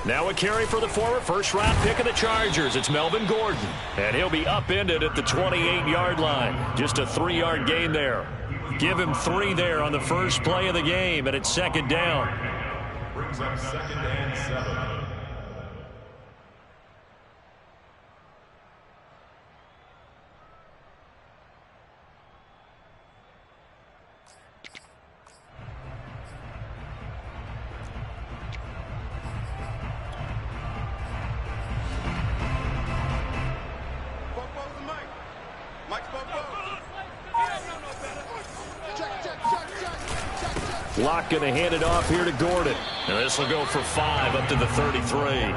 Now a carry for the former first-round pick of the Chargers. It's Melvin Gordon. And he'll be upended at the 28-yard line. Just a 3-yard gain there. Give him 3 there on the first play of the game, and it's second down. Brings up second and 7. Locke going to hand it off here to Gordon. And this will go for 5 up to the 33.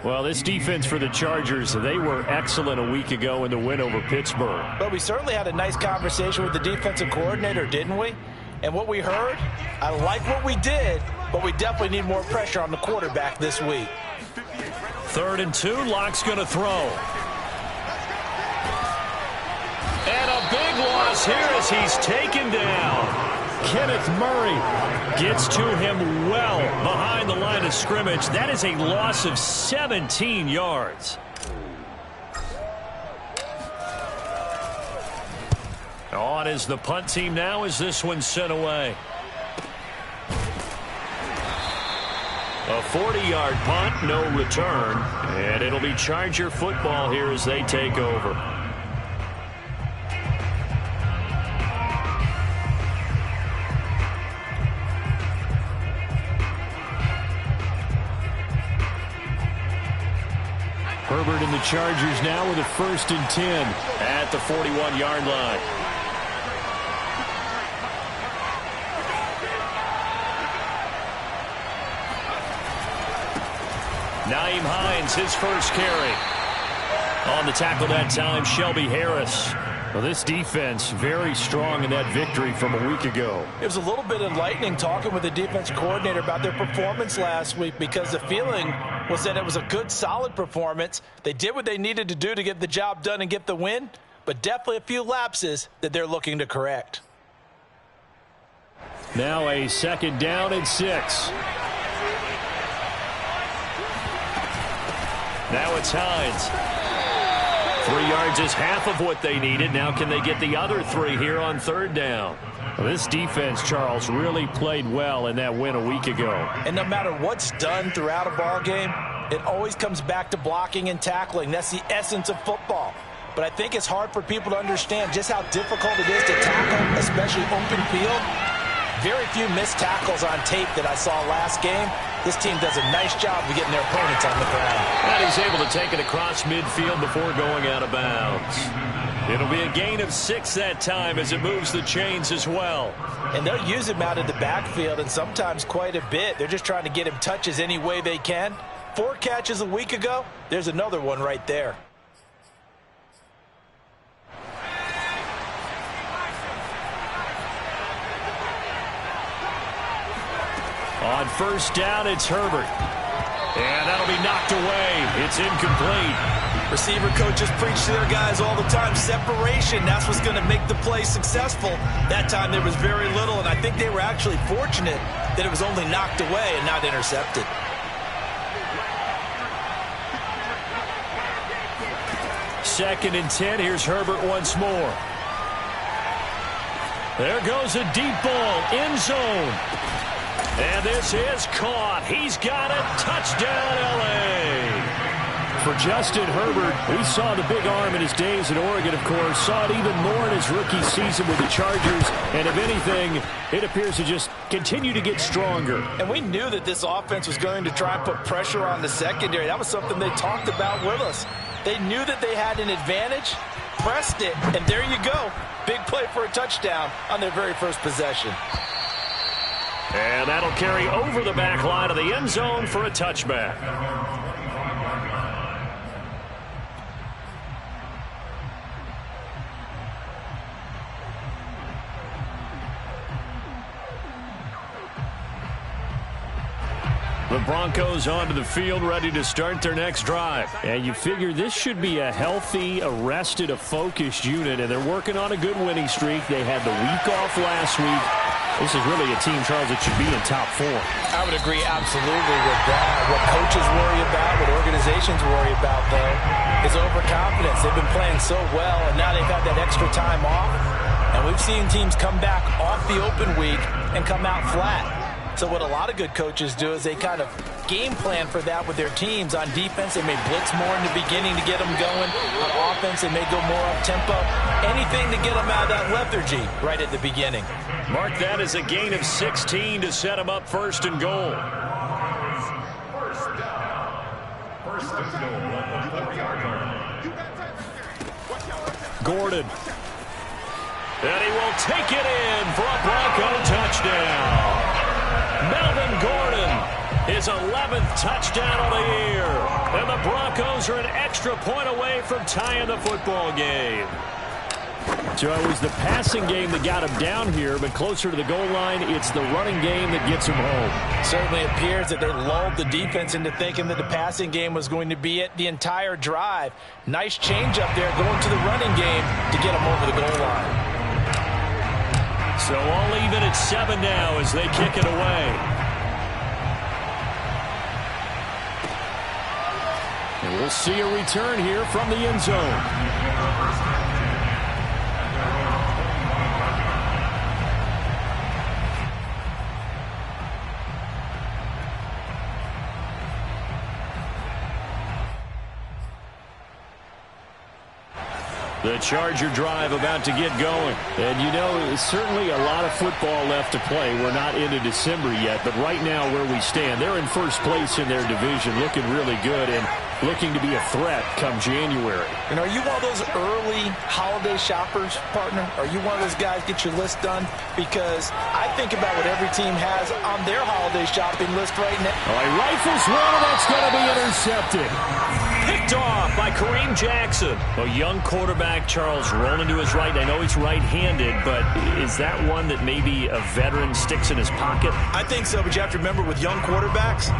Well, this defense for the Chargers, they were excellent a week ago in the win over Pittsburgh. But we certainly had a nice conversation with the defensive coordinator, didn't we? And what we heard, I like what we did, but we definitely need more pressure on the quarterback this week. 3rd and 2, Locke's going to throw. And a big loss here as he's taken down. Kenneth Murray gets to him well behind the line of scrimmage. That is a loss of 17 yards. On is the punt team now as this one's sent away. A 40-yard punt, no return. And it'll be Charger football here as they take over. Herbert and the Chargers now with a 1st and 10 at the 41-yard line. Nyheim Hines, his first carry. On the tackle that time, Shelby Harris. Well, this defense very strong in that victory from a week ago. It was a little bit enlightening talking with the defense coordinator about their performance last week because the feeling was that it was a good, solid performance. They did what they needed to do to get the job done and get the win, but definitely a few lapses that they're looking to correct. Now a 2nd down and 6. Now it's Hines. 3 yards is half of what they needed. Now can they get the other 3 here on 3rd down? Well, this defense, Charles, really played well in that win a week ago. And no matter what's done throughout a ball game, it always comes back to blocking and tackling. That's the essence of football. But I think it's hard for people to understand just how difficult it is to tackle, especially open field. Very few missed tackles on tape that I saw last game. This team does a nice job of getting their opponents on the ground. And he's able to take it across midfield before going out of bounds. It'll be a gain of 6 that time as it moves the chains as well. And they'll use him out of the backfield and sometimes quite a bit. They're just trying to get him touches any way they can. 4 catches a week ago. There's another one right there. On 1st down, it's Herbert. And that'll be knocked away. It's incomplete. Receiver coaches preach to their guys all the time. Separation, that's what's going to make the play successful. That time there was very little, and I think they were actually fortunate that it was only knocked away and not intercepted. Second and 10. Here's Herbert once more. There goes a deep ball. End zone. And this is caught. He's got it. Touchdown, L.A. For Justin Herbert, we saw the big arm in his days at Oregon, of course. Saw it even more in his rookie season with the Chargers. And if anything, it appears to just continue to get stronger. And we knew that this offense was going to try and put pressure on the secondary. That was something they talked about with us. They knew that they had an advantage, pressed it, and there you go. Big play for a touchdown on their very first possession. And that'll carry over the back line of the end zone for a touchback. The Broncos onto the field, ready to start their next drive. And you figure this should be a healthy, a rested, a focused unit, and they're working on a good winning streak. They had the week off last week. This is really a team, Charles, that should be in top 4. I would agree absolutely with that. What coaches worry about, what organizations worry about, though, is overconfidence. They've been playing so well, and now they've had that extra time off. And we've seen teams come back off the open week and come out flat. So what a lot of good coaches do is they kind of game plan for that with their teams. On defense, they may blitz more in the beginning to get them going. On offense, they may go more up-tempo. Anything to get them out of that lethargy right at the beginning. Mark that as a gain of 16 to set them up first and goal. First and goal at the 4-yard line. Gordon. And he will take it in for a Bronco touchdown. Melvin Gordon, his 11th touchdown of the year. And the Broncos are an extra point away from tying the football game. So it was the passing game that got him down here, but closer to the goal line, it's the running game that gets him home. Certainly appears that they lulled the defense into thinking that the passing game was going to be it the entire drive. Nice change up there going to the running game to get him over the goal line. So all even at 7 now as they kick it away. And we'll see a return here from the end zone. The Charger drive about to get going. And, you know, there's certainly a lot of football left to play. We're not into December yet, but right now where we stand, they're in first place in their division, looking really good and looking to be a threat come January. And are you one of those early holiday shoppers, partner? Are you one of those guys get your list done? Because I think about what every team has on their holiday shopping list right now. All right, rifles one, and that's going to be intercepted. Picked off by Kareem Jackson. A young quarterback, Charles, rolling to his right. I know he's right-handed, but is that one that maybe a veteran sticks in his pocket? I think so, but you have to remember with young quarterbacks,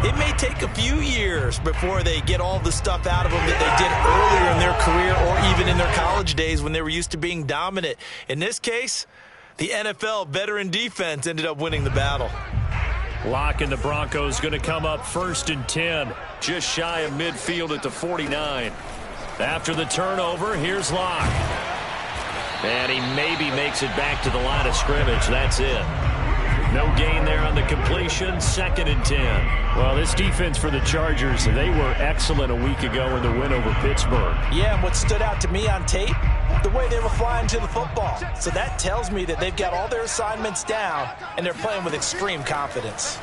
it may take a few years before they get all the stuff out of them that they did earlier in their career or even in their college days when they were used to being dominant. In this case, the NFL veteran defense ended up winning the battle. Lock and the Broncos going to come up first and 10, just shy of midfield at the 49. After the turnover, here's Lock. And he maybe makes it back to the line of scrimmage. That's it. No gain there on the completion, 2nd and 10. Well, this defense for the Chargers, they were excellent a week ago in the win over Pittsburgh. Yeah, and what stood out to me on tape, the way they were flying to the football. So that tells me that they've got all their assignments down, and they're playing with extreme confidence.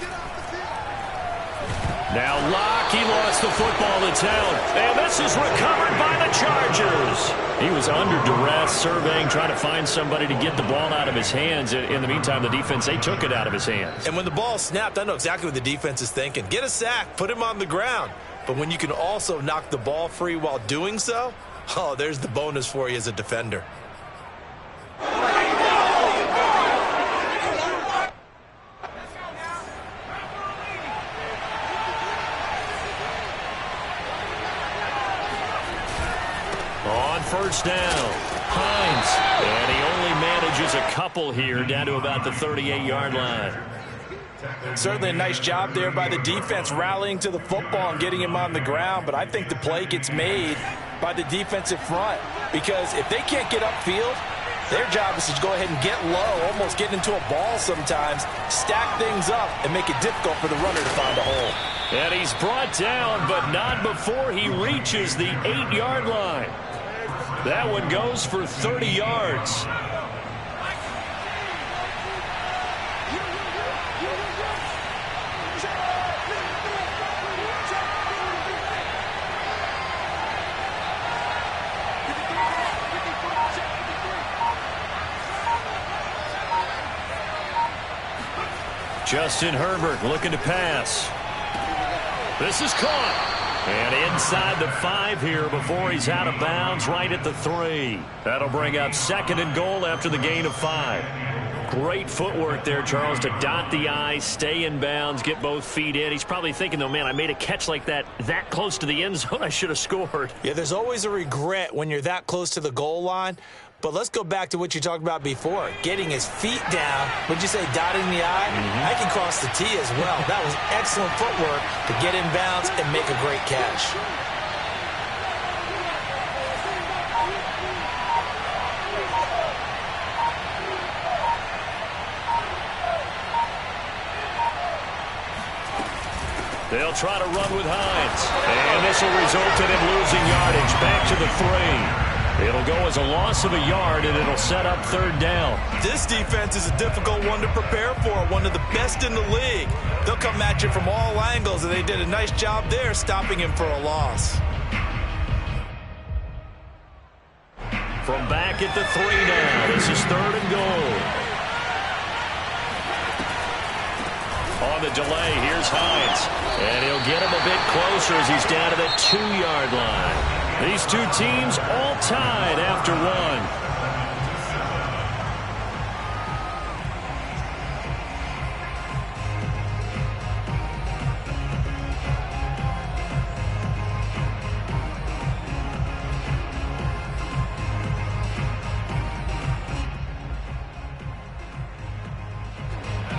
Now Locke, he lost the football to Town. And this is recovered by the Chargers. He was under duress, surveying, trying to find somebody to get the ball out of his hands. In the meantime, the defense, they took it out of his hands. And when the ball snapped, I know exactly what the defense is thinking. Get a sack, put him on the ground. But when you can also knock the ball free while doing so, oh, there's the bonus for you as a defender. On first down, Hines. And he only manages a couple here down to about the 38-yard line. Certainly a nice job there by the defense rallying to the football and getting him on the ground. But I think the play gets made by the defensive front, because if they can't get upfield, their job is to go ahead and get low, almost get into a ball sometimes, stack things up, and make it difficult for the runner to find a hole. And he's brought down, but not before he reaches the 8-yard line. That one goes for 30 yards. Justin Herbert looking to pass. This is caught. And inside the 5 here before he's out of bounds, right at the 3. That'll bring up 2nd and goal after the gain of 5. Great footwork there, Charles, to dot the I, stay in bounds, get both feet in. He's probably thinking, though, man, I made a catch like that close to the end zone. I should have scored. Yeah, there's always a regret when you're that close to the goal line. But let's go back to what you talked about before, getting his feet down. Would you say dotting the I? I can cross the T as well. That was excellent footwork to get in bounds and make a great catch. They'll try to run with Hines. And this will result in him losing yardage. Back to the 3. It'll go as a loss of a yard, and it'll set up 3rd down. This defense is a difficult one to prepare for, one of the best in the league. They'll come at you from all angles, and they did a nice job there stopping him for a loss. From back at the 3 now. This is 3rd and goal. On the delay, here's Hines. And he'll get him a bit closer as he's down to the 2-yard line. These two teams all tied after 1.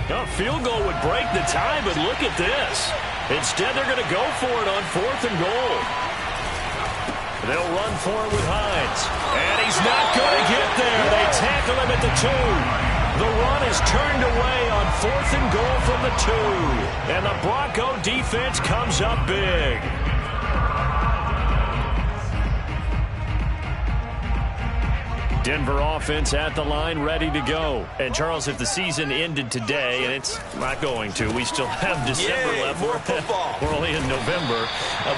A field goal would break the tie, but look at this. Instead, they're going to go for it on 4th and goal. They'll run for it with Hines. And he's not going to get there. They tackle him at the 2. The run is turned away on 4th and goal from the 2. And the Bronco defense comes up big. Denver offense at the line, ready to go. And, Charles, if the season ended today, and it's not going to, we still have December left. More football. We're only in November.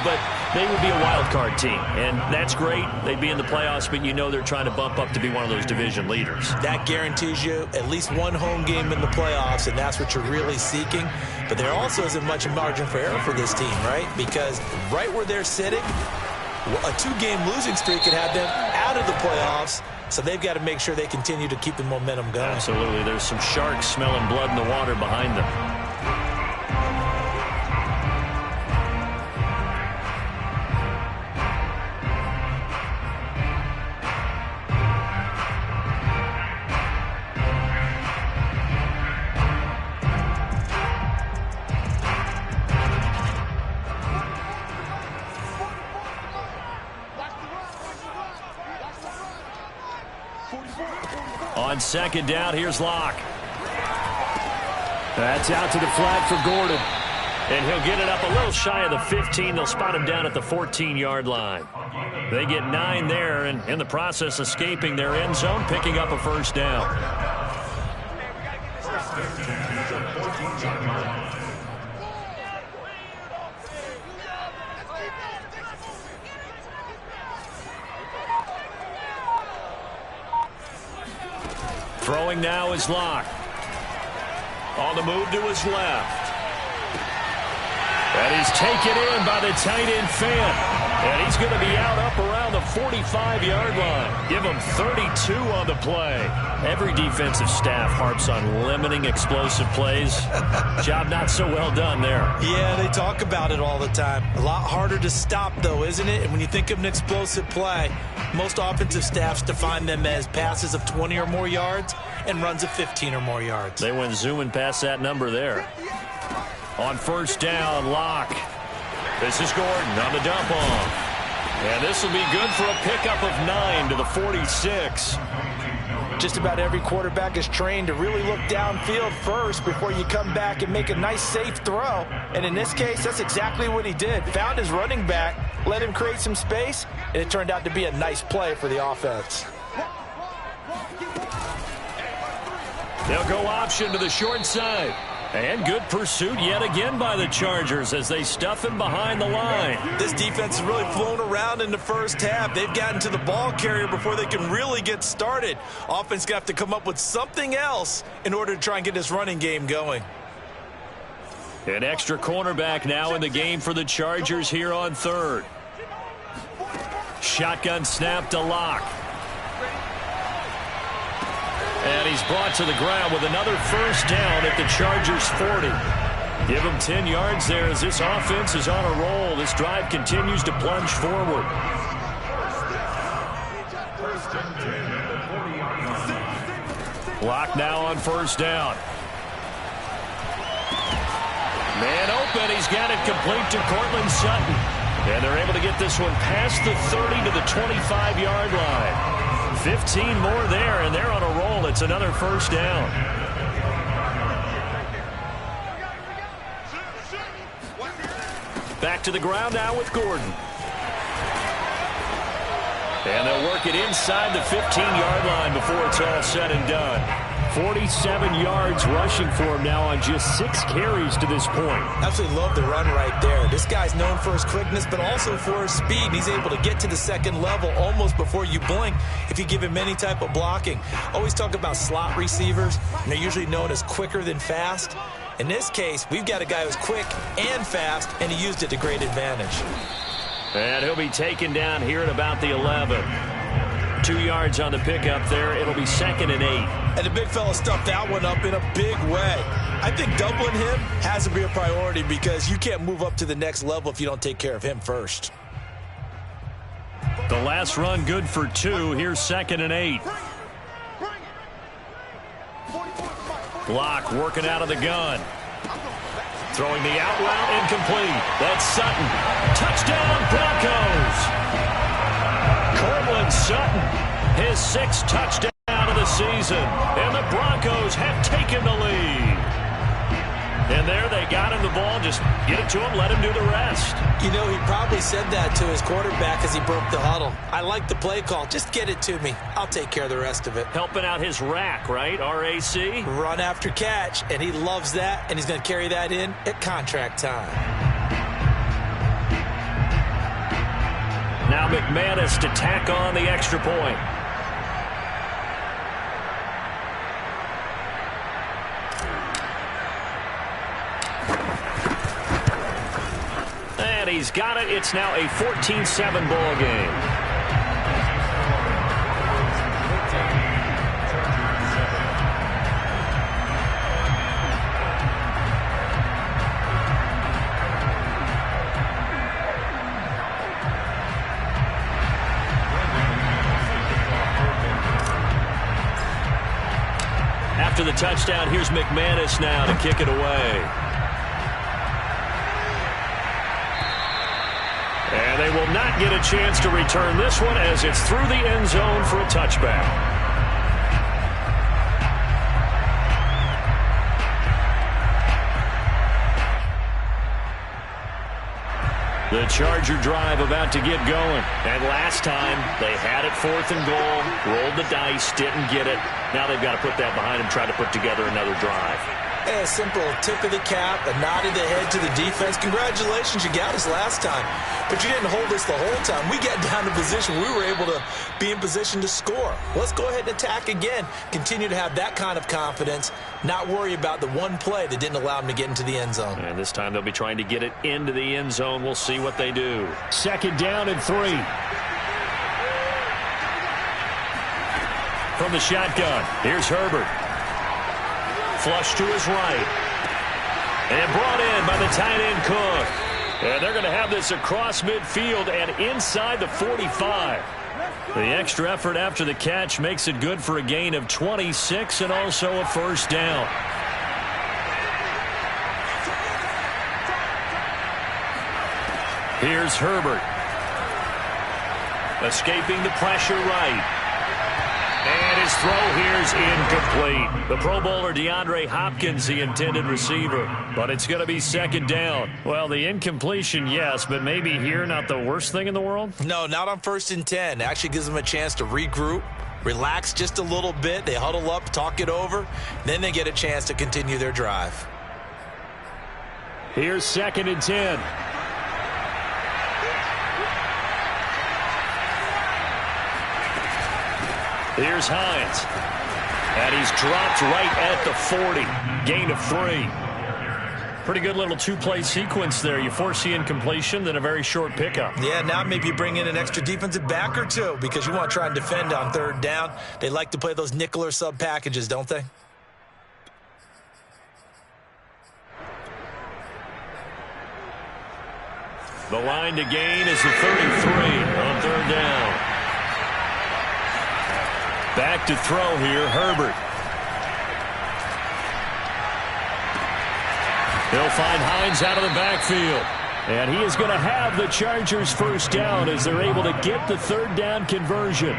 But they would be a wild card team, and that's great. They'd be in the playoffs, but you know they're trying to bump up to be one of those division leaders. That guarantees you at least one home game in the playoffs, and that's what you're really seeking. But there also isn't much margin for error for this team, right? Because right where they're sitting, a 2-game losing streak could have them out of the playoffs. So they've got to make sure they continue to keep the momentum going. Absolutely. There's some sharks smelling blood in the water behind them. On 2nd down, here's Locke. That's out to the flat for Gordon. And he'll get it up a little shy of the 15. They'll spot him down at the 14-yard line. They get 9 there, and in the process escaping their end zone, picking up a 1st down. Throwing now is Locke. On the move to his left. And he's taken in by the tight end Fant. And he's going to be out up around the 45-yard line. Give him 32 on the play. Every defensive staff harps on limiting explosive plays. Job not so well done there. Yeah, they talk about it all the time. A lot harder to stop, though, isn't it? And when you think of an explosive play, most offensive staffs define them as passes of 20 or more yards and runs of 15 or more yards. They went zooming past that number there. On 1st down, Locke. This is Gordon on the dump off. And this will be good for a pickup of 9 to the 46. Just about every quarterback is trained to really look downfield first before you come back and make a nice, safe throw. And in this case, that's exactly what he did. Found his running back, let him create some space, and it turned out to be a nice play for the offense. They'll go option to the short side. And good pursuit yet again by the Chargers as they stuff him behind the line. This defense has really flown around in the first half. They've gotten to the ball carrier before they can really get started. Offense got to come up with something else in order to try and get this running game going. An extra cornerback now in the game for the Chargers here on 3rd. Shotgun snap to Locke. And he's brought to the ground with another 1st down at the Chargers 40. Give him 10 yards there as this offense is on a roll. This drive continues to plunge forward. First and 10 at the Block now on first down. Man open. He's got it complete to Cortland Sutton. And they're able to get this one past the 30 to the 25-yard line. 15 more there, and they're on a roll. It's another first down. Back to the ground now with Gordon. And they'll work it inside the 15-yard line before it's all said and done. 47 yards rushing for him now on just 6 carries to this point. Absolutely love the run right there. This guy's known for his quickness, but also for his speed. He's able to get to the second level almost before you blink if you give him any type of blocking. Always talk about slot receivers, and they're usually known as quicker than fast. In this case, we've got a guy who's quick and fast, and he used it to great advantage. And he'll be taken down here at about the 11. 2 yards on the pickup there. It'll be 2nd and 8. And the big fella stuffed that one up in a big way. I think doubling him has to be a priority because you can't move up to the next level if you don't take care of him first. The last run good for 2. Here's 2nd and 8. Block working out of the gun. Throwing the out route incomplete. That's Sutton. Touchdown Broncos. Cortland Sutton, his 6th touchdown of the season. And the Broncos have taken the lead. And there they got him the ball. Just get it to him, let him do the rest. You know, he probably said that to his quarterback as he broke the huddle. I like the play call. Just get it to me. I'll take care of the rest of it. Helping out his rack, right? R-A-C? Run after catch. And he loves that, and he's going to carry that in at contract time. Now McManus to tack on the extra point. And he's got it. It's now a 14-7 ball game. After the touchdown, here's McManus now to kick it away. And they will not get a chance to return this one as it's through the end zone for a touchback. The Charger drive about to get going. And last time, they had it 4th and goal, rolled the dice, didn't get it. Now they've got to put that behind them, try to put together another drive. A simple tip of the cap, a nod of the head to the defense. Congratulations, you got us last time. But you didn't hold us the whole time. We got down to position. We were able to be in position to score. Let's go ahead and attack again. Continue to have that kind of confidence. Not worry about the one play that didn't allow them to get into the end zone. And this time they'll be trying to get it into the end zone. We'll see what they do. 2nd down and 3. From the shotgun, here's Herbert. Flush to his right. And brought in by the tight end Cook. And they're going to have this across midfield and inside the 45. The extra effort after the catch makes it good for a gain of 26 and also a first down. Here's Herbert. Escaping the pressure right. And his throw here is incomplete. The Pro Bowler DeAndre Hopkins, the intended receiver. But it's going to be 2nd down. Well, the incompletion, yes, but maybe here not the worst thing in the world? No, not on 1st and 10. It actually gives them a chance to regroup, relax just a little bit. They huddle up, talk it over. Then they get a chance to continue their drive. Here's 2nd and 10. Here's Hines. And he's dropped right at the 40. Gain of 3. Pretty good little 2-play sequence there. You force the incompletion, then a very short pickup. Yeah, now maybe you bring in an extra defensive back or two because you want to try and defend on 3rd down. They like to play those nickel or sub packages, don't they? The line to gain is the 33 on 3rd down. Back to throw here, Herbert. He'll find Hines out of the backfield. And he is going to have the Chargers first down as they're able to get the third down conversion.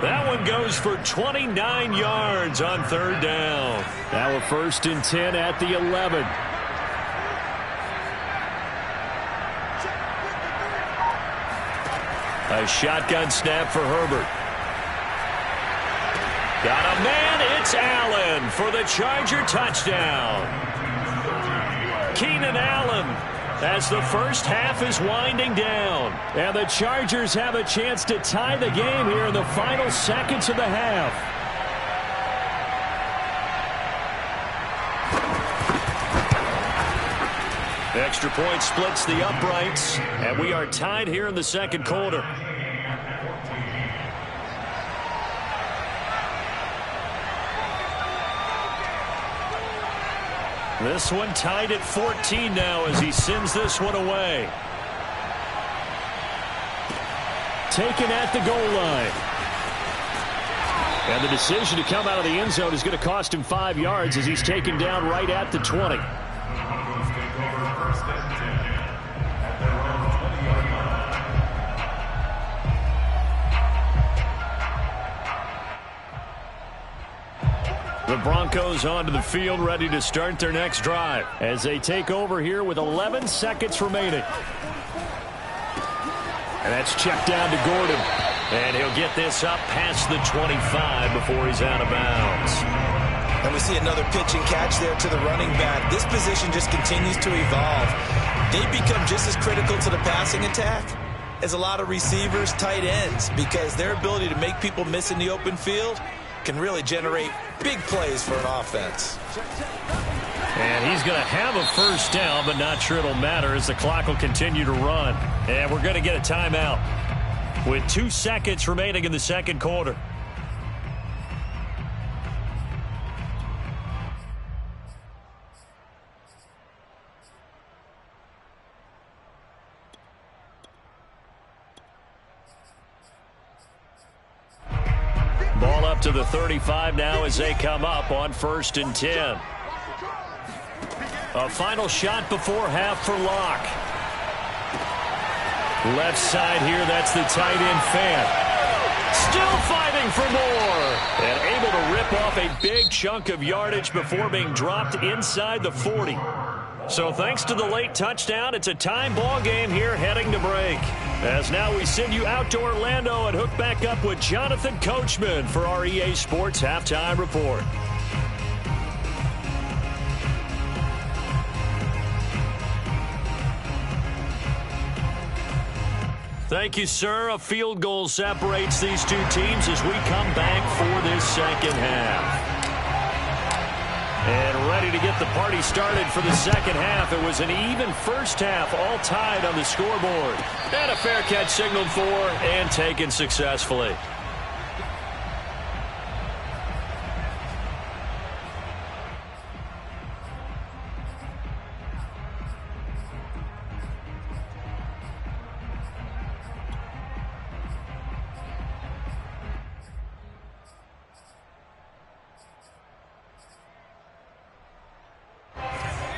That one goes for 29 yards on third down. Now a 1st and 10 at the 11. A shotgun snap for Herbert. Got a man, it's Allen for the Charger touchdown. Keenan Allen as the first half is winding down. And the Chargers have a chance to tie the game here in the final seconds of the half. Extra point splits the uprights, and we are tied here in the second quarter. This one tied at 14 now as he sends this one away. Taken at the goal line. And the decision to come out of the end zone is going to cost him 5 yards as he's taken down right at the 20. The Broncos onto the field ready to start their next drive as they take over here with 11 seconds remaining. And that's checked down to Gordon. And he'll get this up past the 25 before he's out of bounds. And we see another pitch and catch there to the running back. This position just continues to evolve. They become just as critical to the passing attack as a lot of receivers, tight ends, because their ability to make people miss in the open field can really generate big plays for an offense. And he's going to have a first down, but not sure it'll matter as the clock will continue to run. And we're going to get a timeout with 2 seconds remaining in the second quarter. Ball up to the 35 now as they come up on 1st and 10. A final shot before half for Locke. Left side here, that's the tight end fan. Still fighting for more. And able to rip off a big chunk of yardage before being dropped inside the 40. So thanks to the late touchdown, it's a time ball game here heading to break. As now we send you out to Orlando and hook back up with Jonathan Coachman for our EA Sports Halftime Report. Thank you, sir. A field goal separates these two teams as we come back for this second half. And ready to get the party started for the second half. It was an even first half, all tied on the scoreboard. And a fair catch signaled for and taken successfully.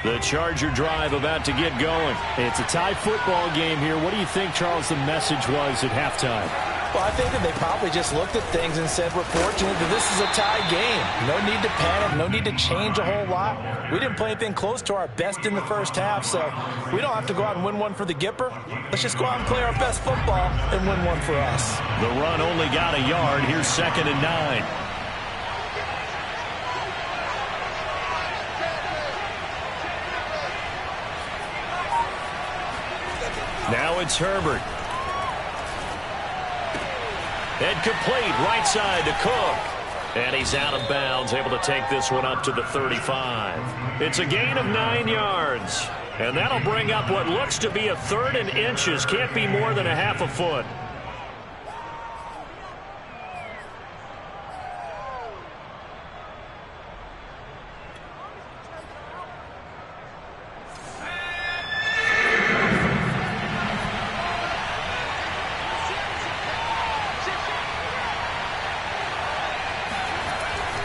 The Charger drive about to get going. It's a tie football game here. What do you think, Charles, the message was at halftime? Well, I think that they probably just looked at things and said, we're fortunate that this is a tie game. No need to panic. No need to change a whole lot. We didn't play anything close to our best in the first half, so we don't have to go out and win one for the Gipper. Let's just go out and play our best football and win one for us. The run only got a yard. Here's 2nd and 9. Now it's Herbert. And complete right side to Cook. And he's out of bounds, able to take this one up to the 35. It's a gain of 9 yards. And that'll bring up what looks to be a 3rd and inches. Can't be more than a half a foot.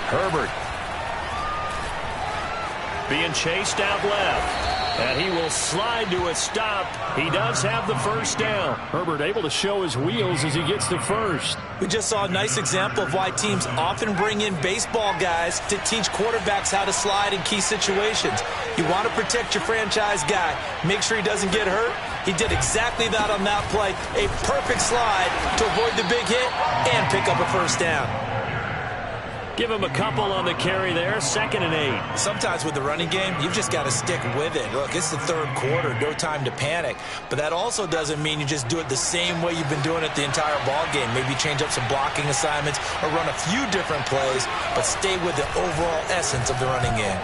Herbert being chased out left. And he will slide to a stop. He does have the first down. Herbert able to show his wheels as he gets the first. We just saw a nice example of why teams often bring in baseball guys to teach quarterbacks how to slide in key situations. You want to protect your franchise guy. Make sure he doesn't get hurt. He did exactly that on that play. A perfect slide to avoid the big hit and pick up a first down. Give him a couple on the carry there, 2nd and 8. Sometimes with the running game, you've just got to stick with it. Look, it's the third quarter, no time to panic. But that also doesn't mean you just do it the same way you've been doing it the entire ball game. Maybe change up some blocking assignments or run a few different plays, but stay with the overall essence of the running game.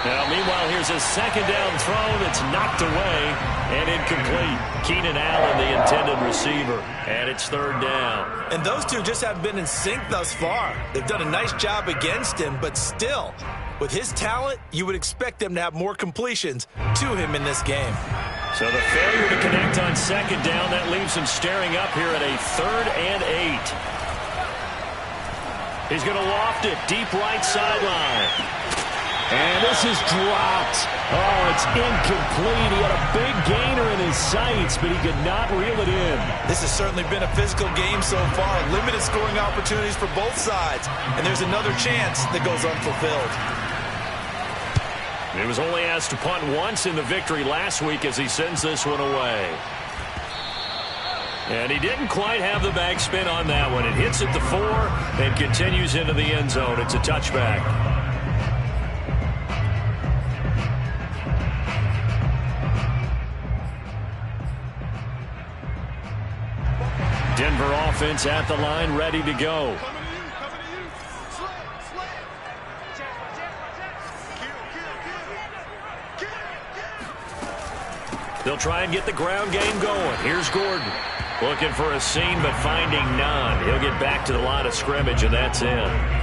Now, meanwhile, here's a second down throw that's knocked away and incomplete. Keenan Allen, the intended receiver, and it's 3rd down. And those two just haven't been in sync thus far. They've done a nice job against him, but still, with his talent, you would expect them to have more completions to him in this game. So the failure to connect on 2nd down, that leaves him staring up here at a 3rd and 8. He's going to loft it deep right sideline. And this is dropped. Oh, it's incomplete. He had a big gainer in his sights, but he could not reel it in. This has certainly been a physical game so far. Limited scoring opportunities for both sides. And there's another chance that goes unfulfilled. He was only asked to punt once in the victory last week as he sends this one away. And he didn't quite have the backspin on that one. It hits at the 4 and continues into the end zone. It's a touchback. Denver offense at the line, ready to go. They'll try and get the ground game going. Here's Gordon. Looking for a seam, but finding none. He'll get back to the line of scrimmage, and that's it.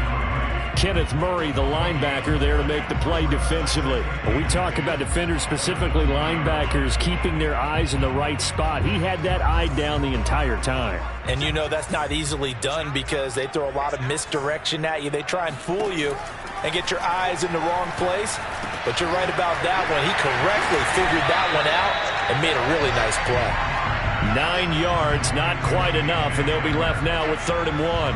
Kenneth Murray, the linebacker, there to make the play defensively. When we talk about defenders, specifically linebackers, keeping their eyes in the right spot, he had that eye down the entire time. And you know that's not easily done because they throw a lot of misdirection at you. They try and fool you and get your eyes in the wrong place. But you're right about that one. He correctly figured that one out and made a really nice play. 9 yards, not quite enough, and they'll be left now with 3rd and 1.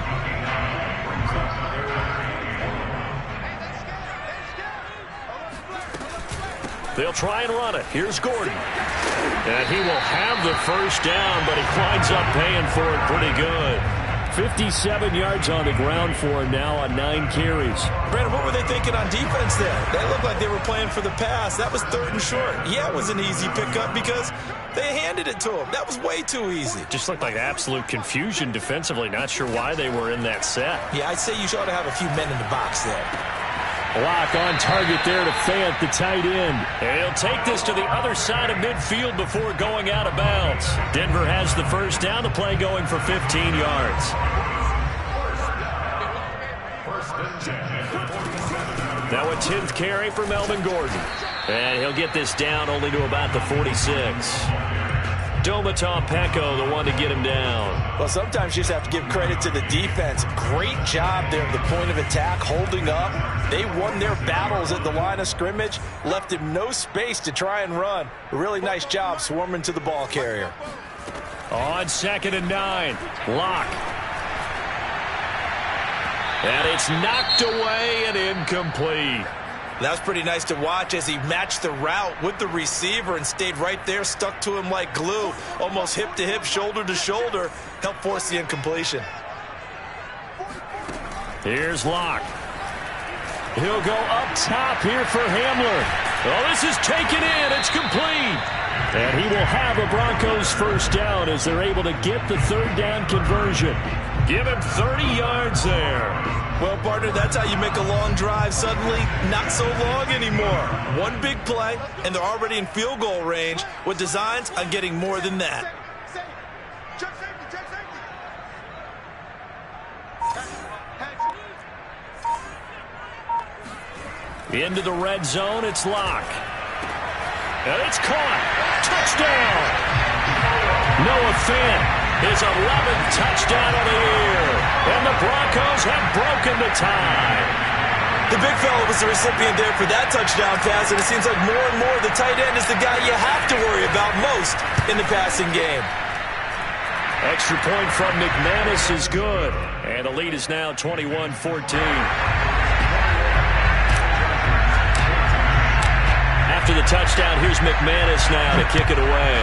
They'll try and run it. Here's Gordon. And he will have the first down, but he winds up paying for it pretty good. 57 yards on the ground for him now on 9 carries. Brandon, what were they thinking on defense there? They looked like they were playing for the pass. That was 3rd and short. Yeah, it was an easy pickup because they handed it to him. That was way too easy. Just looked like absolute confusion defensively. Not sure why they were in that set. Yeah, I'd say you ought to have a few men in the box there. Lock on target there to Fant, the tight end. And he'll take this to the other side of midfield before going out of bounds. Denver has the first down, the play going for 15 yards. Now a 10th carry for Melvin Gordon. And he'll get this down only to about the 46. Domata Peko, the one to get him down. Well, sometimes you just have to give credit to the defense. Great job there at the point of attack, holding up. They won their battles at the line of scrimmage, left him no space to try and run. A really nice job swarming to the ball carrier. On 2nd and 9, Lock. And it's knocked away and incomplete. That was pretty nice to watch as he matched the route with the receiver and stayed right there, stuck to him like glue, almost hip to hip, shoulder to shoulder, helped force the incompletion. Here's Locke. He'll go up top here for Hamler. Oh, this is taken in. It's complete. And he will have a Broncos first down as they're able to get the 3rd down conversion. Give him 30 yards there. Well, partner, that's how you make a long drive suddenly not so long anymore. One big play, and they're already in field goal range with designs on getting more than that. Into the red zone, it's Locke. And it's caught. Touchdown. Noah Fant, his 11th touchdown of the year. And the Broncos have broken the tie. The big fella was the recipient there for that touchdown pass, and it seems like more and more the tight end is the guy you have to worry about most in the passing game. Extra point from McManus is good, and the lead is now 21-14. After the touchdown, here's McManus now to kick it away.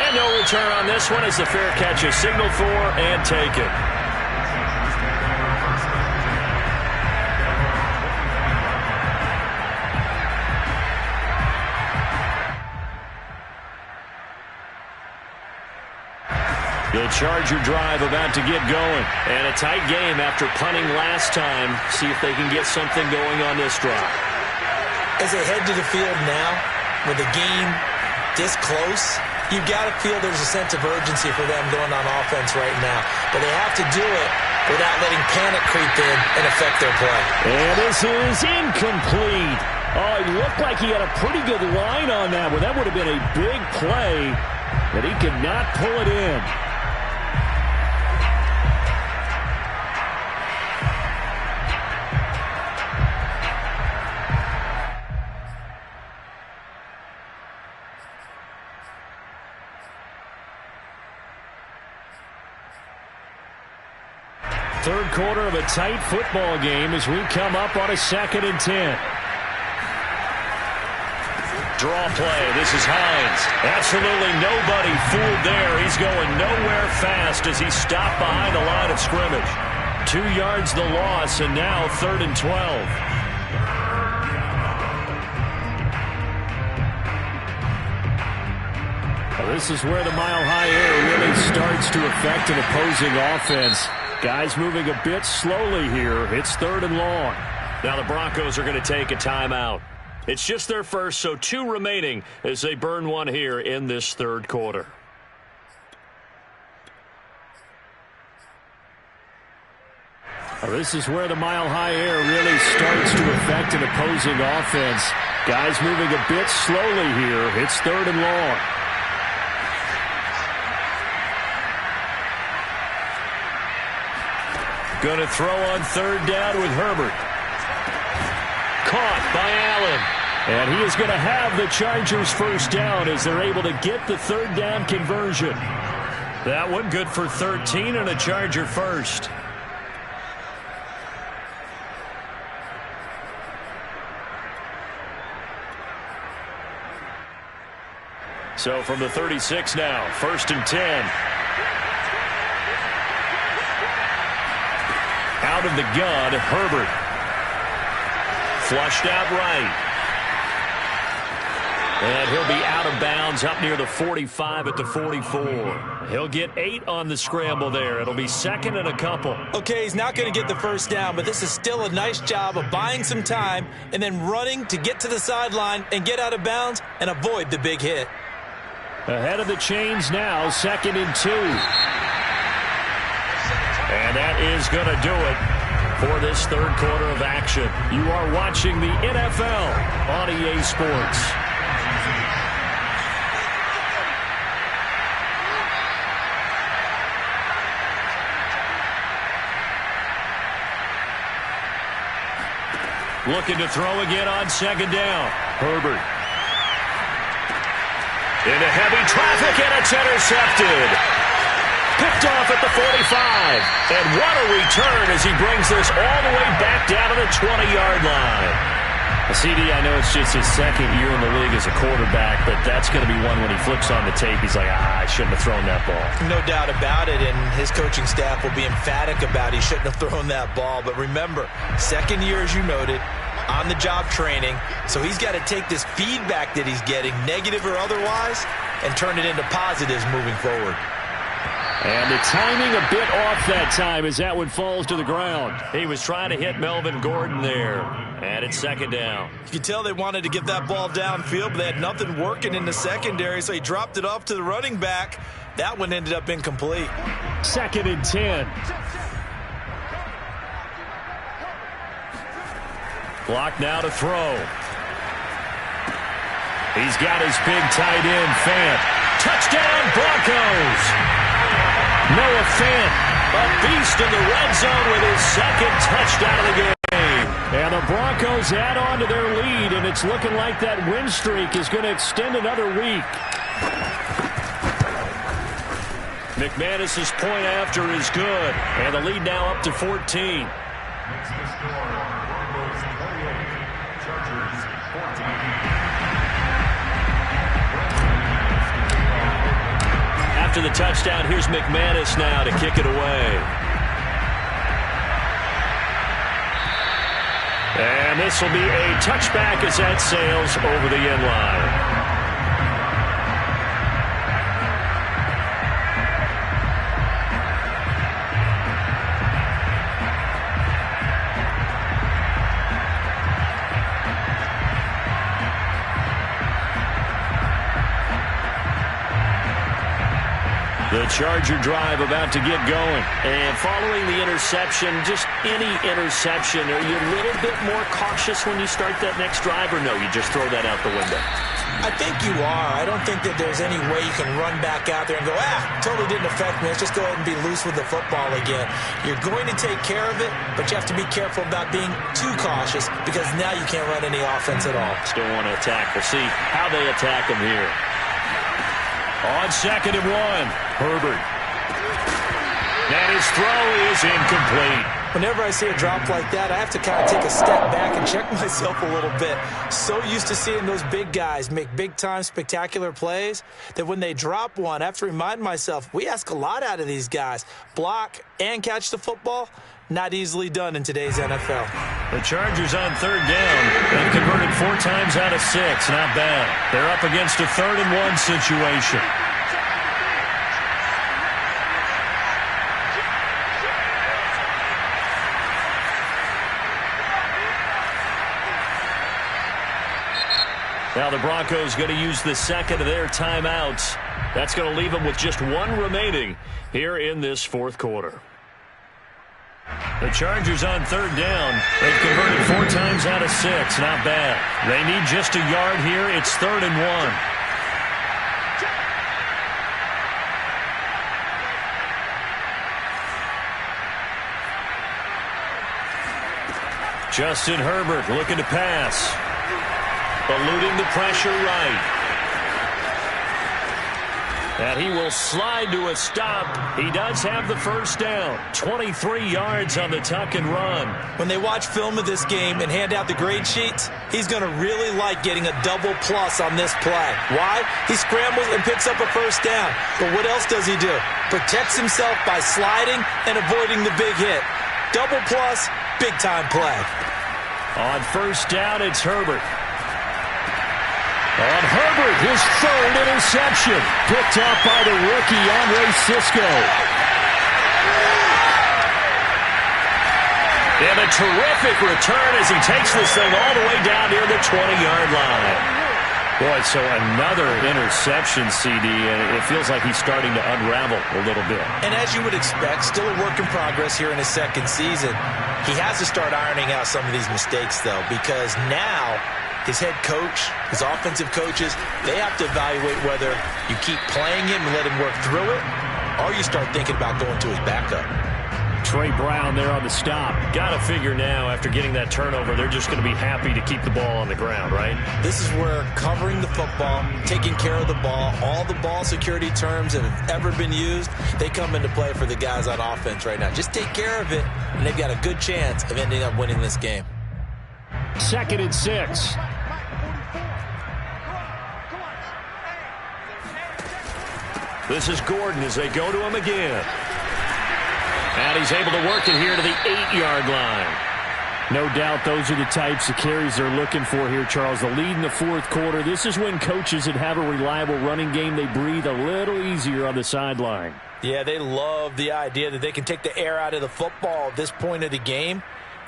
And no return on this one as the fair catch is signaled for and taken. The Charger drive about to get going. And a tight game after punting last time. See if they can get something going on this drive. As they head to the field now, with the game this close, you've got to feel there's a sense of urgency for them going on offense right now. But they have to do it without letting panic creep in and affect their play. And this is incomplete. Oh, it looked like he had a pretty good line on that one. That would have been a big play, but he could not pull it in. Third quarter of a tight football game as we come up on a 2nd and 10. Draw play. This is Hines. Absolutely nobody fooled there. He's going nowhere fast as he stopped behind the line of scrimmage. 2 yards the loss, and now 3rd and 12. This is where the mile-high air really starts to affect an opposing offense. Guys moving a bit slowly here. It's 3rd and long. Now the Broncos are going to take a timeout. It's just their first, so 2 remaining as they burn one here in this 3rd quarter. This is where the mile-high air really starts to affect an opposing offense. Guys moving a bit slowly here. It's 3rd and long. Going to throw on 3rd down with Herbert. Caught by Allen. And he is going to have the Chargers first down as they're able to get the 3rd down conversion. That one good for 13 and a Charger first. So from the 36 now, 1st and 10. Out of the gun, Herbert. Flushed out right. And he'll be out of bounds up near the 45 at the 44. He'll get 8 on the scramble there. It'll be 2nd and a couple. Okay, he's not going to get the first down, but this is still a nice job of buying some time and then running to get to the sideline and get out of bounds and avoid the big hit. Ahead of the chains now, 2nd and 2. And that is going to do it for this 3rd quarter of action. You are watching the NFL on EA Sports. Looking to throw again on 2nd down. Herbert. Into heavy traffic, and it's intercepted. Picked off at the 45. And what a return as he brings this all the way back down to the 20-yard line. CD, I know it's just his 2nd year in the league as a quarterback, but that's going to be one when he flips on the tape, he's like, I shouldn't have thrown that ball. No doubt about it, and his coaching staff will be emphatic about he shouldn't have thrown that ball. But remember, 2nd year, as you noted, on-the-job training, so he's got to take this feedback that he's getting, negative or otherwise, and turn it into positives moving forward. And the timing a bit off that time as that one falls to the ground. He was trying to hit Melvin Gordon there. And it's 2nd down. You can tell they wanted to get that ball downfield, but they had nothing working in the secondary, so he dropped it off to the running back. That one ended up incomplete. 2nd and 10. Clock now to throw. He's got his big tight end, Fant. Touchdown, Broncos! Noah Fant A beast in the red zone with his second touchdown of the game. And the Broncos add on to their lead, and it's looking like that win streak is going to extend another week. McManus's point after is good, and the lead now up to 14. Makes the score Broncos 28, Chargers 14. After the touchdown, here's McManus now to kick it away. And this will be a touchback as that sails over the end line. The Charger drive about to get going. And following the interception, just any interception, are you a little bit more cautious when you start that next drive, or no, you just throw that out the window? I think you are. I don't think that there's any way you can run back out there and go, totally didn't affect me. Let's just go ahead and be loose with the football again. You're going to take care of it, but you have to be careful about being too cautious because now you can't run any offense at all. Still want to attack. We'll see how they attack him here. On 2nd and 1, Herbert. And his throw is incomplete. Whenever I see a drop like that, I have to kind of take a step back and check myself a little bit. So used to seeing those big guys make big-time spectacular plays that when they drop one, I have to remind myself, we ask a lot out of these guys. Block and catch the football, not easily done in today's NFL. The Chargers on 3rd down. They've converted 4 times out of 6. Not bad. They're up against a 3rd and 1 situation. Now the Broncos going to use the second of their timeouts. That's going to leave them with just 1 remaining here in this 4th quarter. The Chargers on 3rd down. They've converted 4 times out of 6. Not bad. They need just a yard here. It's 3rd and 1. Justin Herbert looking to pass. Eluding the pressure right. And he will slide to a stop. He does have the first down. 23 yards on the tuck and run. When they watch film of this game and hand out the grade sheets, he's going to really like getting a double plus on this play. Why? He scrambles and picks up a first down. But what else does he do? Protects himself by sliding and avoiding the big hit. Double plus, big time play. On 1st down, it's Herbert. On Herbert, his 3rd interception. Picked off by the rookie, Andre Sisco. And a terrific return as he takes this thing all the way down near the 20-yard line. Boy, so another interception, CD, and it feels like he's starting to unravel a little bit. And as you would expect, still a work in progress here in his 2nd season. He has to start ironing out some of these mistakes, though, because now his head coach, his offensive coaches, they have to evaluate whether you keep playing him and let him work through it, or you start thinking about going to his backup. Trey Brown there on the stop. Got to figure now, after getting that turnover, they're just going to be happy to keep the ball on the ground, right? This is where covering the football, taking care of the ball, all the ball security terms that have ever been used, they come into play for the guys on offense right now. Just take care of it, and they've got a good chance of ending up winning this game. 2nd and 6. This is Gordon as they go to him again. And he's able to work it here to the 8-yard line. No doubt those are the types of carries they're looking for here, Charles. The lead in the 4th quarter. This is when coaches that have a reliable running game, they breathe a little easier on the sideline. Yeah, they love the idea that they can take the air out of the football at this point of the game.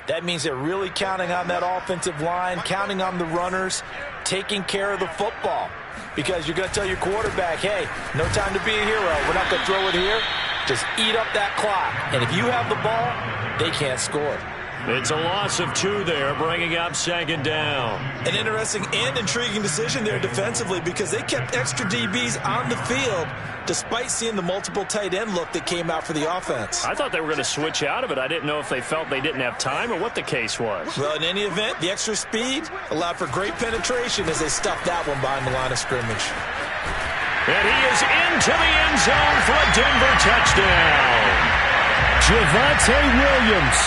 That means they're really counting on that offensive line, counting on the runners, taking care of the football. Because you're going to tell your quarterback, hey, no time to be a hero. We're not going to throw it here. Just eat up that clock. And if you have the ball, they can't score. It's a loss of 2 there, bringing up 2nd down. An interesting and intriguing decision there defensively because they kept extra DBs on the field despite seeing the multiple tight end look that came out for the offense. I thought they were going to switch out of it. I didn't know if they felt they didn't have time or what the case was. Well, in any event, the extra speed allowed for great penetration as they stuffed that one behind the line of scrimmage. And he is into the end zone for a Denver touchdown. Javonte Williams.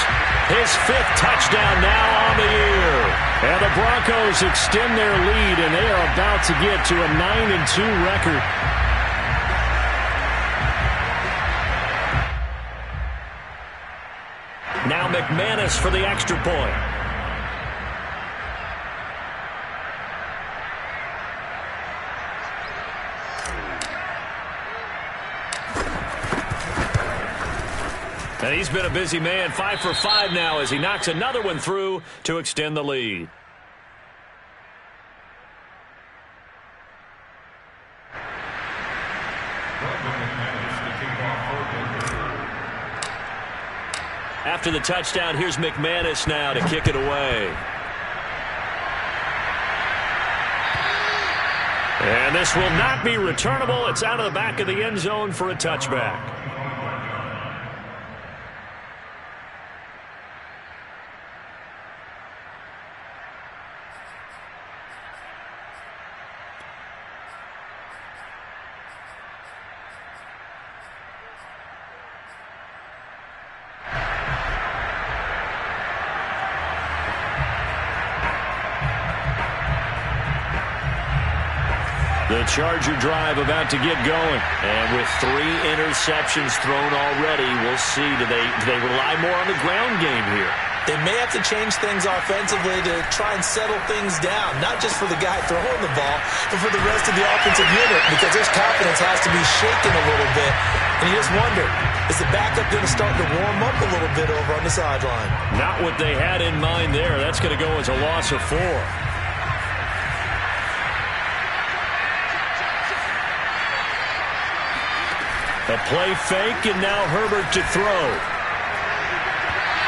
His 5th touchdown now on the year. And the Broncos extend their lead, and they are about to get to a 9-2 record. Now McManus for the extra point. And he's been a busy man, 5 for 5 now as he knocks another one through to extend the lead. After the touchdown, here's McManus now to kick it away. And this will not be returnable. It's out of the back of the end zone for a touchback. The Charger drive about to get going. And with 3 interceptions thrown already, we'll see. Do they rely more on the ground game here? They may have to change things offensively to try and settle things down, not just for the guy throwing the ball, but for the rest of the offensive unit, because his confidence has to be shaken a little bit. And you just wonder, is the backup going to start to warm up a little bit over on the sideline? Not what they had in mind there. That's going to go as a loss of 4. A play fake, and now Herbert to throw.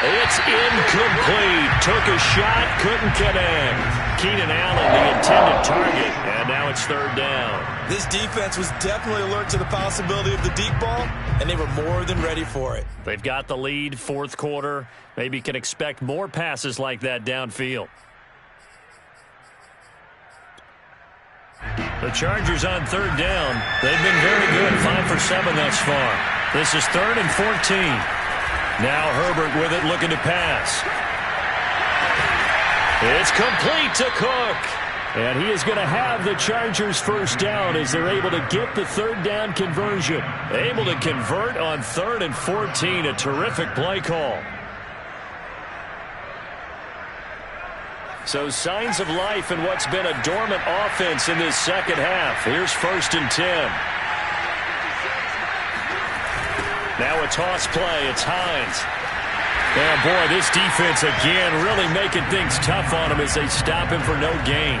It's incomplete. Took a shot, couldn't connect. Keenan Allen, the intended target, and now it's 3rd down. This defense was definitely alert to the possibility of the deep ball, and they were more than ready for it. They've got the lead, 4th quarter. Maybe can expect more passes like that downfield. The Chargers on 3rd down. They've been very good, 5 for 7 thus far. This is 3rd and 14. Now Herbert with it, looking to pass. It's complete to Cook. And he is going to have the Chargers 1st down as they're able to get the 3rd down conversion. Able to convert on 3rd and 14. A terrific play call. So signs of life in what's been a dormant offense in this 2nd half. Here's 1st and 10. Now a toss play. It's Hines. Oh, boy, this defense again really making things tough on him as they stop him for no gain.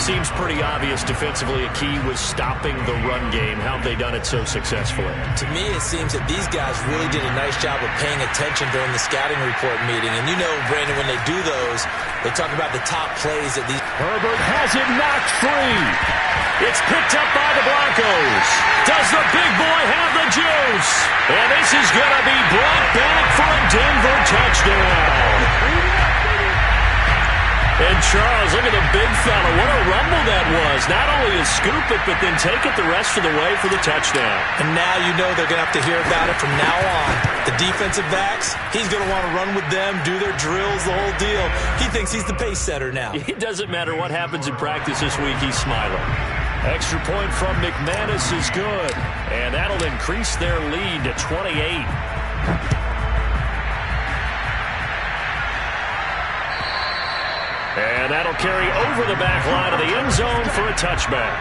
Seems pretty obvious defensively a key was stopping the run game. How have they done it so successfully? To me, it seems that these guys really did a nice job of paying attention during the scouting report meeting. And you know, Brandon, when they do those, they talk about the top plays that these... Herbert has it knocked free. It's picked up by the Broncos. Does the big boy have the juice? And this is going to be brought back for a Denver touchdown. And Charles, look at the big fella. What a rumble that was. Not only to scoop it, but then take it the rest of the way for the touchdown. And now you know they're going to have to hear about it from now on. The defensive backs, he's going to want to run with them, do their drills, the whole deal. He thinks he's the pace setter now. It doesn't matter what happens in practice this week, he's smiling. Extra point from McManus is good. And that'll increase their lead to 28. And that'll carry over the back line of the end zone for a touchback.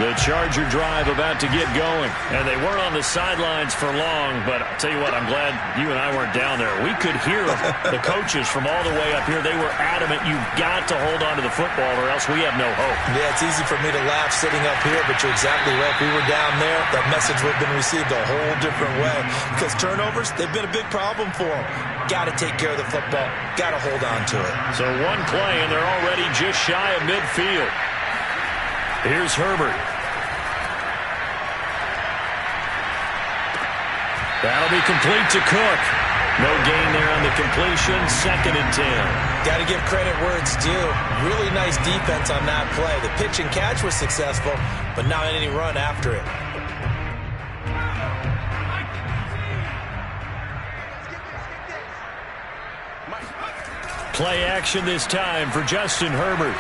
The Charger drive about to get going. And they weren't on the sidelines for long, but I'll tell you what, I'm glad you and I weren't down there. We could hear the coaches from all the way up here. They were adamant, you've got to hold on to the football or else we have no hope. Yeah, it's easy for me to laugh sitting up here, but you're exactly right. If we were down there, that message would have been received a whole different way. Because turnovers, they've been a big problem for them. Got to take care of the football. Got to hold on to it. So one play, and they're already just shy of midfield. Here's Herbert. That'll be complete to Cook. No gain there on the completion. 2nd and 10. Got to give credit where it's due. Really nice defense on that play. The pitch and catch was successful, but not any run after it. Play action this time for Justin Herbert.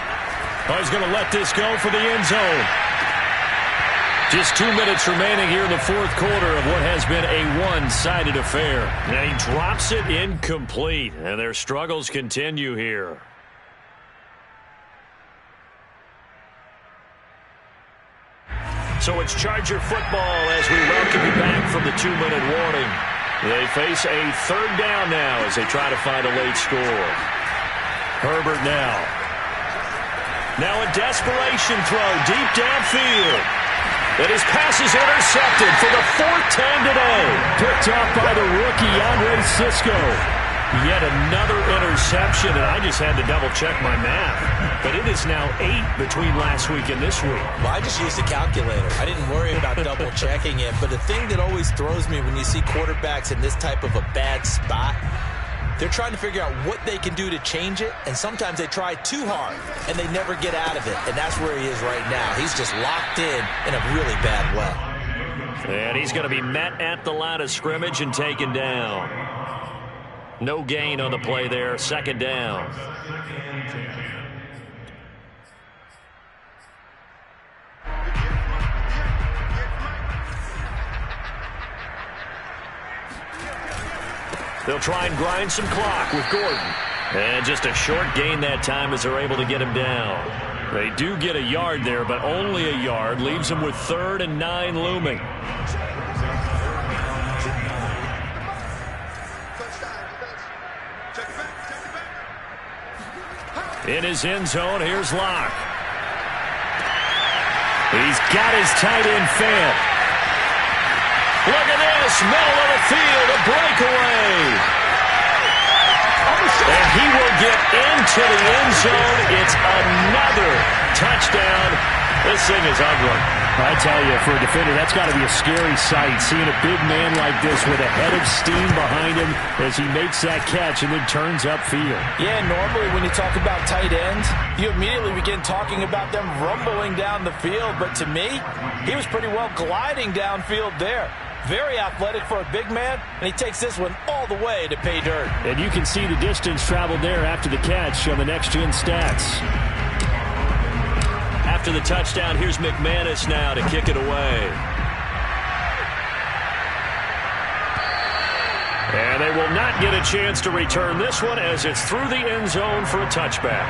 Oh, he's going to let this go for the end zone. Just 2 minutes remaining here in the 4th quarter of what has been a one-sided affair. And he drops it incomplete, and their struggles continue here. So it's Charger football as we welcome you back from the 2-minute warning. They face a 3rd down now as they try to find a late score. Herbert now. Now a desperation throw deep downfield. And his pass is intercepted for the 4th time today. Picked off by the rookie, Andre Sisco. Yet another interception, and I just had to double-check my math. But it is now 8 between last week and this week. Well, I just used a calculator. I didn't worry about double-checking it. But the thing that always throws me when you see quarterbacks in this type of a bad spot, they're trying to figure out what they can do to change it, and sometimes they try too hard, and they never get out of it. And that's where he is right now. He's just locked in a really bad way. And he's going to be met at the line of scrimmage and taken down. No gain on the play there. 2nd down. They'll try and grind some clock with Gordon. And just a short gain that time as they're able to get him down. They do get a yard there, but only a yard. Leaves them with 3rd and 9 looming. In his end zone, here's Locke. He's got his tight end fed. Look at this, middle of the field, a breakaway. And he will get into the end zone. It's another touchdown. This thing is ugly. I tell you, for a defender, that's got to be a scary sight, seeing a big man like this with a head of steam behind him as he makes that catch and then turns upfield. Yeah, normally when you talk about tight ends, you immediately begin talking about them rumbling down the field. But to me, he was pretty well gliding downfield there. Very athletic for a big man, and he takes this one all the way to pay dirt. And you can see the distance traveled there after the catch on the next-gen stats. After the touchdown, here's McManus now to kick it away. And they will not get a chance to return this one as it's through the end zone for a touchback.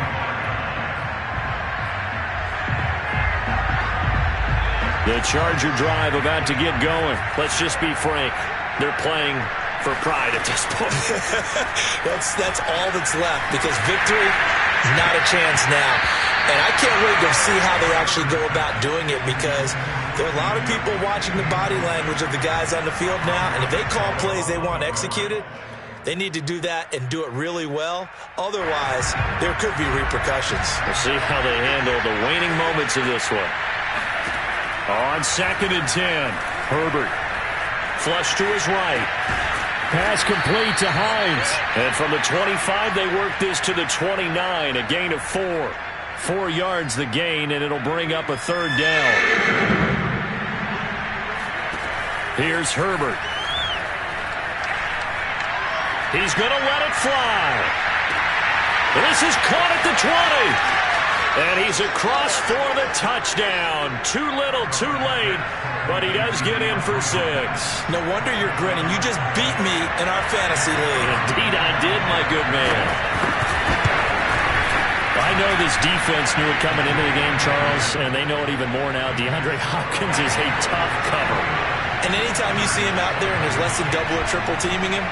The Charger drive about to get going. Let's just be frank. They're playing for pride at this point. That's all that's left, because victory, not a chance now. And I can't wait to see how they actually go about doing it, because there are a lot of people watching the body language of the guys on the field now, and if they call plays they want executed, they need to do that and do it really well. Otherwise, there could be repercussions. We'll see how they handle the waning moments of this one. On 2nd and 10, Herbert. Flush to his right. Pass complete to Hines. And from the 25, they work this to the 29, a gain of 4. 4 yards the gain, and it'll bring up a 3rd down. Here's Herbert. He's going to let it fly. This is caught at the 20. And he's across for the touchdown. Too little, too late, but he does get in for 6. No wonder you're grinning. You just beat me in our fantasy league. Indeed I did, my good man. I know this defense knew it coming into the game, Charles, and they know it even more now. DeAndre Hopkins is a tough cover. And anytime you see him out there and there's less than double or triple teaming him,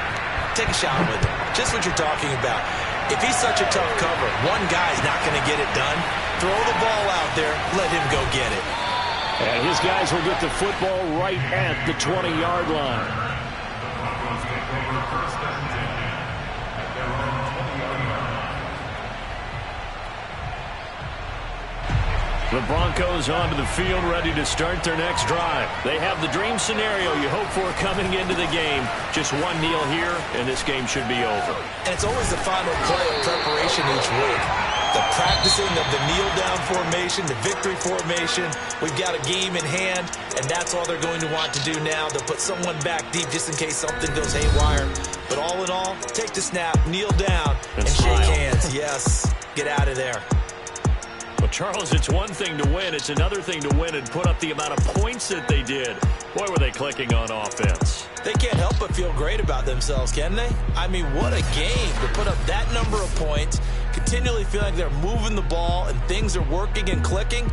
take a shot with him. Just what you're talking about. If he's such a tough cover, one guy's not going to get it done. Throw the ball out there. Let him go get it. And his guys will get the football right at the 20-yard line. The Broncos onto the field, ready to start their next drive. They have the dream scenario you hope for coming into the game. Just one kneel here, and this game should be over. And it's always the final play of preparation each week. The practicing of the kneel-down formation, the victory formation. We've got a game in hand, and that's all they're going to want to do now. They'll put someone back deep just in case something goes haywire. But all in all, take the snap, kneel down, and shake hands. Yes, get out of there. Well, Charles, it's one thing to win. It's another thing to win and put up the amount of points that they did. Boy, were they clicking on offense. They can't help but feel great about themselves, can they? I mean, what a game to put up that number of points, continually feeling like they're moving the ball and things are working and clicking.